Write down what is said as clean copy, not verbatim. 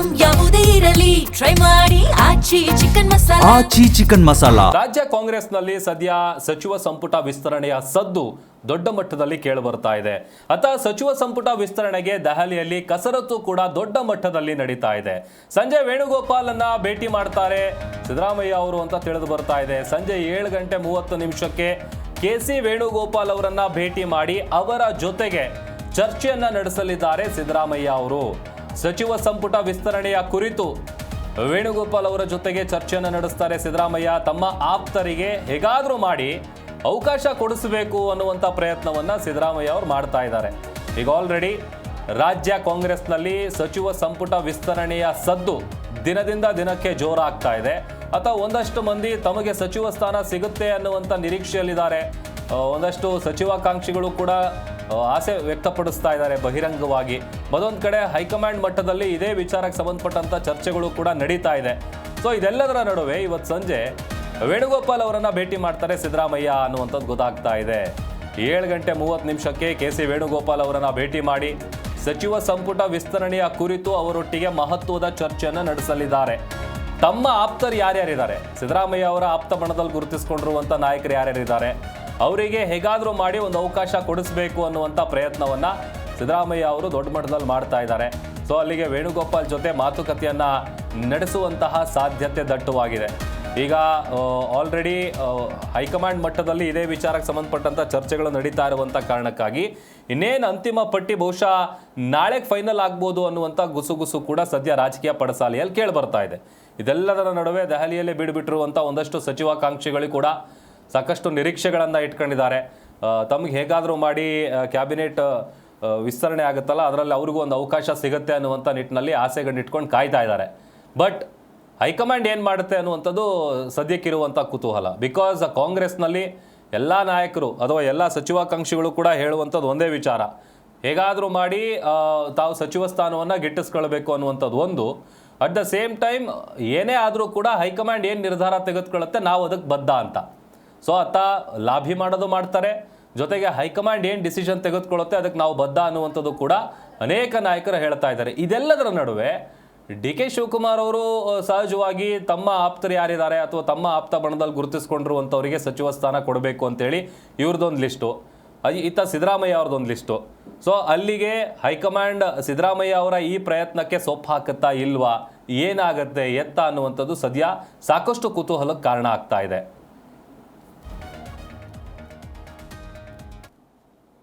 Item ಯಾವುದೇ ಇರಲಿ try ಮಾಡಿ ಆಚಿ ಚಿಕನ್ ಮಸಾಲಾ. ರಾಜ್ಯ ಕಾಂಗ್ರೆಸ್ನಲ್ಲಿ ಸದ್ಯ ಸಚಿವ ಸಂಪುಟ ವಿಸ್ತರಣೆಯ ಸದ್ದು ದೊಡ್ಡ ಮಟ್ಟದಲ್ಲಿ ಕೇಳಿ ಬರ್ತಾ ಇದೆ. ಸಚಿವ ಸಂಪುಟ ವಿಸ್ತರಣೆಗೆ ದೆಹಲಿಯಲ್ಲಿ ಕಸರತ್ತು ಕೂಡ ದೊಡ್ಡ ಮಟ್ಟದಲ್ಲಿ ನಡೀತಾ ಇದೆ. ಸಂಜೆ ವೇಣುಗೋಪಾಲ್ ಅನ್ನ ಭೇಟಿ ಮಾಡ್ತಾರೆ ಸಿದ್ದರಾಮಯ್ಯ ಅವರು ಅಂತ ತಿಳಿದು ಬರ್ತಾ ಇದೆ. ಸಂಜೆ 7:30 ಕೆಸಿ ವೇಣುಗೋಪಾಲ್ ಅವರನ್ನ ಭೇಟಿ ಮಾಡಿ ಅವರ ಜೊತೆಗೆ ಚರ್ಚೆಯನ್ನ ನಡೆಸಲಿದ್ದಾರೆ ಸಿದ್ದರಾಮಯ್ಯ ಅವರು. ಸಚಿವ ಸಂಪುಟ ವಿಸ್ತರಣೆಯ ಕುರಿತು ವೇಣುಗೋಪಾಲ್ ಅವರ ಜೊತೆಗೆ ಚರ್ಚೆಯನ್ನು ನಡೆಸ್ತಾರೆ ಸಿದ್ದರಾಮಯ್ಯ. ತಮ್ಮ ಆಪ್ತರಿಗೆ ಹೇಗಾದ್ರೂ ಮಾಡಿ ಅವಕಾಶ ಕೊಡಿಸಬೇಕು ಅನ್ನುವಂಥ ಪ್ರಯತ್ನವನ್ನ ಸಿದ್ದರಾಮಯ್ಯ ಅವರು ಮಾಡ್ತಾ ಇದ್ದಾರೆ. ಈಗ ಆಲ್ರೆಡಿ ರಾಜ್ಯ ಕಾಂಗ್ರೆಸ್ನಲ್ಲಿ ಸಚಿವ ಸಂಪುಟ ವಿಸ್ತರಣೆಯ ಸದ್ದು ದಿನದಿಂದ ದಿನಕ್ಕೆ ಜೋರಾಗ್ತಾ ಇದೆ. ಒಂದಷ್ಟು ಮಂದಿ ತಮಗೆ ಸಚಿವ ಸ್ಥಾನ ಸಿಗುತ್ತೆ ಅನ್ನುವಂಥ ನಿರೀಕ್ಷೆಯಲ್ಲಿದ್ದಾರೆ. ಒಂದಷ್ಟು ಸಚಿವಾಕಾಂಕ್ಷಿಗಳು ಕೂಡ ಆಸೆ ವ್ಯಕ್ತಪಡಿಸ್ತಾ ಇದ್ದಾರೆ ಬಹಿರಂಗವಾಗಿ. ಮತ್ತೊಂದು ಕಡೆ ಹೈಕಮಾಂಡ್ ಮಟ್ಟದಲ್ಲಿ ಇದೇ ವಿಚಾರಕ್ಕೆ ಸಂಬಂಧಪಟ್ಟಂಥ ಚರ್ಚೆಗಳು ಕೂಡ ನಡೀತಾ ಇದೆ. ಇದೆಲ್ಲದರ ನಡುವೆ ಇವತ್ತು ಸಂಜೆ ವೇಣುಗೋಪಾಲ್ ಅವರನ್ನ ಭೇಟಿ ಮಾಡ್ತಾರೆ ಸಿದ್ದರಾಮಯ್ಯ ಅನ್ನುವಂಥದ್ದು ಗೊತ್ತಾಗ್ತಾ ಇದೆ. 7:30 ಕೆಸಿ ವೇಣುಗೋಪಾಲ್ ಅವರನ್ನ ಭೇಟಿ ಮಾಡಿ ಸಚಿವ ಸಂಪುಟ ವಿಸ್ತರಣೆಯ ಕುರಿತು ಅವರೊಟ್ಟಿಗೆ ಮಹತ್ವದ ಚರ್ಚೆಯನ್ನು ನಡೆಸಲಿದ್ದಾರೆ. ತಮ್ಮ ಆಪ್ತರು ಯಾರ್ಯಾರಿದ್ದಾರೆ, ಸಿದ್ದರಾಮಯ್ಯ ಅವರ ಆಪ್ತ ಬಣದಲ್ಲಿ ಗುರುತಿಸಿಕೊಂಡಿರುವಂಥ ನಾಯಕರು ಯಾರ್ಯಾರಿದ್ದಾರೆ, ಅವರಿಗೆ ಹೇಗಾದರೂ ಮಾಡಿ ಒಂದು ಅವಕಾಶ ಕೊಡಿಸಬೇಕು ಅನ್ನುವಂಥ ಪ್ರಯತ್ನವನ್ನ ಸಿದ್ದರಾಮಯ್ಯ ಅವರು ದೊಡ್ಡ ಮಟ್ಟದಲ್ಲಿ ಮಾಡ್ತಾ ಇದ್ದಾರೆ. ಅಲ್ಲಿಗೆ ವೇಣುಗೋಪಾಲ್ ಜೊತೆ ಮಾತುಕತೆಯನ್ನ ನಡೆಸುವಂತಹ ಸಾಧ್ಯತೆ ದಟ್ಟವಾಗಿದೆ. ಈಗ ಆಲ್ರೆಡಿ ಹೈಕಮಾಂಡ್ ಮಟ್ಟದಲ್ಲಿ ಇದೇ ವಿಚಾರಕ್ಕೆ ಸಂಬಂಧಪಟ್ಟಂಥ ಚರ್ಚೆಗಳು ನಡೀತಾ ಇರುವಂಥ ಕಾರಣಕ್ಕಾಗಿ ಇನ್ನೇನು ಅಂತಿಮ ಪಟ್ಟಿ ಬಹುಶಃ ನಾಳೆಗೆ ಫೈನಲ್ ಆಗ್ಬೋದು ಅನ್ನುವಂಥ ಗುಸುಗುಸು ಕೂಡ ಸದ್ಯ ರಾಜಕೀಯ ಪಡಸಾಲೆಯಲ್ಲಿ ಕೇಳಿ ಬರ್ತಾ ಇದೆ. ಇದೆಲ್ಲದರ ನಡುವೆ ದೆಹಲಿಯಲ್ಲಿ ಬಿಡುಬಿಟ್ಟಿರುವಂಥ ಒಂದಷ್ಟು ಸಚಿವಾಕಾಂಕ್ಷಿಗಳು ಕೂಡ ಸಾಕಷ್ಟು ನಿರೀಕ್ಷೆಗಳನ್ನು ಇಟ್ಕೊಂಡಿದ್ದಾರೆ. ತಮಗೆ ಹೇಗಾದರೂ ಮಾಡಿ ಕ್ಯಾಬಿನೆಟ್ ವಿಸ್ತರಣೆ ಆಗುತ್ತಲ್ಲ ಅದರಲ್ಲಿ ಅವ್ರಿಗೂ ಒಂದು ಅವಕಾಶ ಸಿಗುತ್ತೆ ಅನ್ನುವಂಥ ನಿಟ್ಟಿನಲ್ಲಿ ಆಸೆಗಳನ್ನ ಇಟ್ಕೊಂಡು ಕಾಯ್ತಾ ಇದ್ದಾರೆ. ಬಟ್ ಹೈಕಮಾಂಡ್ ಏನು ಮಾಡುತ್ತೆ ಅನ್ನುವಂಥದ್ದು ಸದ್ಯಕ್ಕಿರುವಂಥ ಕುತೂಹಲ. ಬಿಕಾಸ್ ಕಾಂಗ್ರೆಸ್ನಲ್ಲಿ ಎಲ್ಲ ನಾಯಕರು ಅಥವಾ ಎಲ್ಲ ಸಚಿವಾಕಾಂಕ್ಷಿಗಳು ಕೂಡ ಹೇಳುವಂಥದ್ದು ಒಂದೇ ವಿಚಾರ, ಹೇಗಾದರೂ ಮಾಡಿ ತಾವು ಸಚಿವ ಸ್ಥಾನವನ್ನು ಗಿಟ್ಟಿಸ್ಕೊಳ್ಬೇಕು ಅನ್ನುವಂಥದ್ದು ಒಂದು. ಅಟ್ ದ ಸೇಮ್ ಟೈಮ್ ಏನೇ ಆದರೂ ಕೂಡ ಹೈಕಮಾಂಡ್ ಏನು ನಿರ್ಧಾರ ತೆಗೆದುಕೊಳ್ಳುತ್ತೆ ನಾವು ಅದಕ್ಕೆ ಬದ್ಧ ಅಂತ. ಲಾಭಿ ಮಾಡೋದು ಮಾಡ್ತಾರೆ, ಜೊತೆಗೆ ಹೈಕಮಾಂಡ್ ಏನು ಡಿಸಿಷನ್ ತೆಗೆದುಕೊಳ್ಳುತ್ತೆ ಅದಕ್ಕೆ ನಾವು ಬದ್ಧ ಅನ್ನುವಂಥದ್ದು ಕೂಡ ಅನೇಕ ನಾಯಕರು ಹೇಳ್ತಾ ಇದ್ದಾರೆ. ಇದೆಲ್ಲದರ ನಡುವೆ ಡಿ.ಕೆ. ಶಿವಕುಮಾರ್ ಅವರು ಸಹಜವಾಗಿ ತಮ್ಮ ಆಪ್ತರು ಯಾರಿದ್ದಾರೆ ಅಥವಾ ತಮ್ಮ ಆಪ್ತ ಬಣದಲ್ಲಿ ಗುರುತಿಸ್ಕೊಂಡಿರುವಂಥವರಿಗೆ ಸಚಿವ ಸ್ಥಾನ ಕೊಡಬೇಕು ಅಂತೇಳಿ ಇವ್ರದ್ದೊಂದು ಲಿಸ್ಟು, ಸಿದ್ದರಾಮಯ್ಯ ಅವ್ರದ್ದೊಂದು ಲಿಸ್ಟು. ಅಲ್ಲಿಗೆ ಹೈಕಮಾಂಡ್ ಸಿದ್ದರಾಮಯ್ಯ ಅವರ ಈ ಪ್ರಯತ್ನಕ್ಕೆ ಸೊಪ್ಪು ಹಾಕುತ್ತಾ ಇಲ್ವಾ, ಏನಾಗುತ್ತೆ ಎತ್ತ ಅನ್ನುವಂಥದ್ದು ಸದ್ಯ ಸಾಕಷ್ಟು ಕುತೂಹಲಕ್ಕೆ ಕಾರಣ ಆಗ್ತಾ ಇದೆ.